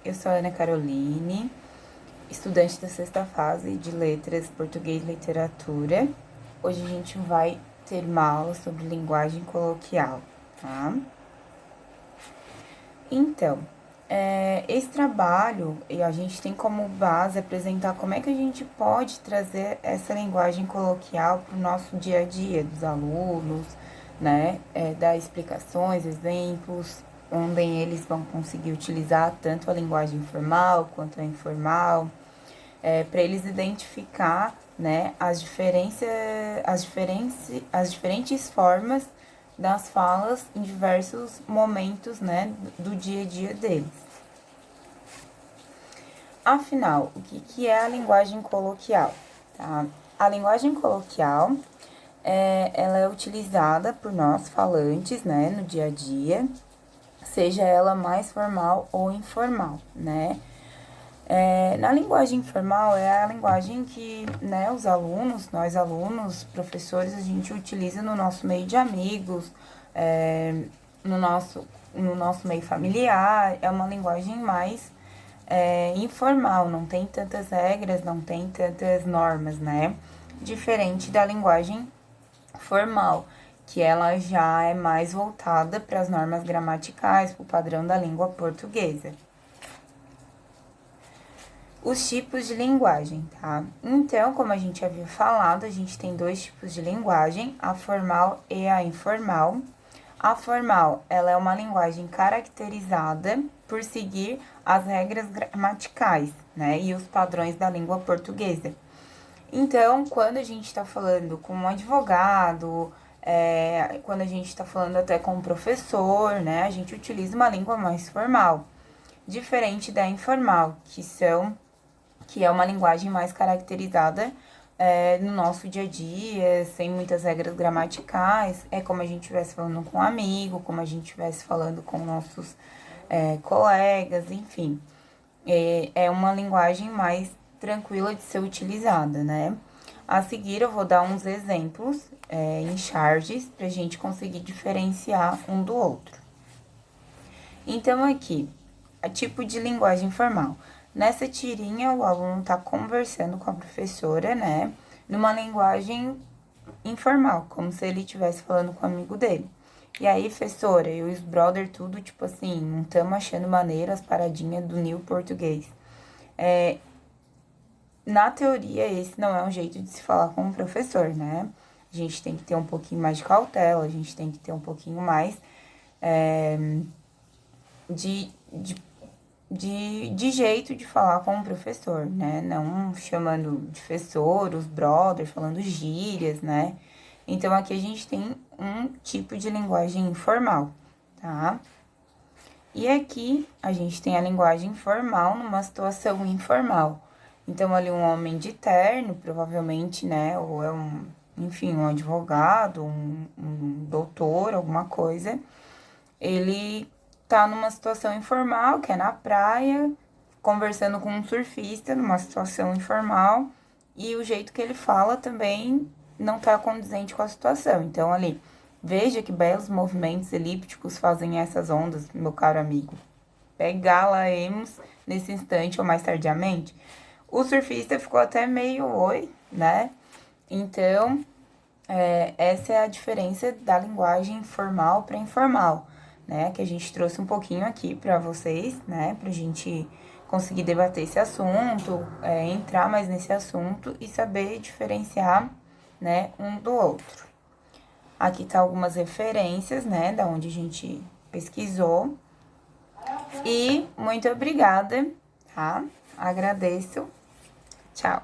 eu sou a Ana Caroline, estudante da sexta fase de Letras, Português e Literatura. Hoje a gente vai ter uma aula sobre linguagem coloquial, tá? Então, esse trabalho, a gente tem como base apresentar como é que a gente pode trazer essa linguagem coloquial para o nosso dia a dia dos alunos, né? Dar explicações, exemplos, onde eles vão conseguir utilizar tanto a linguagem formal quanto a informal, para eles identificar, né, as diferentes formas das falas em diversos momentos, né, do dia a dia deles. Afinal, o que é a linguagem coloquial? Tá? A linguagem coloquial, ela é utilizada por nós falantes, né, no dia a dia, seja ela mais formal ou informal, né? Na linguagem informal é a linguagem que, né, nós alunos, professores, a gente utiliza no nosso meio de amigos, no nosso meio familiar, é uma linguagem mais informal, não tem tantas regras, não tem tantas normas, né? Diferente da linguagem formal, que ela já é mais voltada para as normas gramaticais, para o padrão da língua portuguesa. Os tipos de linguagem, tá? Então, como a gente havia falado, a gente tem dois tipos de linguagem, a formal e a informal. A formal, ela é uma linguagem caracterizada por seguir as regras gramaticais, né? E os padrões da língua portuguesa. Então, quando a gente está falando com um advogado, quando a gente está falando até com um professor, né? A gente utiliza uma língua mais formal, diferente da informal, que é uma linguagem mais caracterizada no nosso dia a dia, sem muitas regras gramaticais. É como a gente estivesse falando com um amigo, como a gente estivesse falando com nossos colegas, enfim. É uma linguagem mais tranquila de ser utilizada, né? A seguir, eu vou dar uns exemplos em charges para a gente conseguir diferenciar um do outro. Então, aqui, tipo de linguagem formal. Nessa tirinha, o aluno está conversando com a professora, né? Numa linguagem informal, como se ele estivesse falando com o amigo dele. E aí, professora, eu e os brother, tudo, tipo assim, não estamos achando maneiro as paradinhas do new português. Na teoria, esse não é um jeito de se falar com o professor, né? A gente tem que ter um pouquinho mais de cautela, a gente tem que ter um pouquinho mais de jeito de falar com o professor, né? Não chamando de professor, os brothers, falando gírias, né? Então, aqui a gente tem um tipo de linguagem informal, tá? E aqui a gente tem a linguagem formal numa situação informal. Então, ali um homem de terno, provavelmente, né? Ou é um advogado, um doutor, alguma coisa. Ele tá numa situação informal, que é na praia, conversando com um surfista numa situação informal, e o jeito que ele fala também não tá condizente com a situação. Então, ali, veja que belos movimentos elípticos fazem essas ondas, meu caro amigo. Pegá-la-emos nesse instante ou mais tardiamente. O surfista ficou até meio oi, né? Então, essa é a diferença da linguagem formal para informal, né? Que a gente trouxe um pouquinho aqui para vocês, né? Pra gente conseguir debater esse assunto, entrar mais nesse assunto e saber diferenciar, né, um do outro. Aqui tá algumas referências, né, da onde a gente pesquisou. E muito obrigada, tá? Agradeço. Tchau.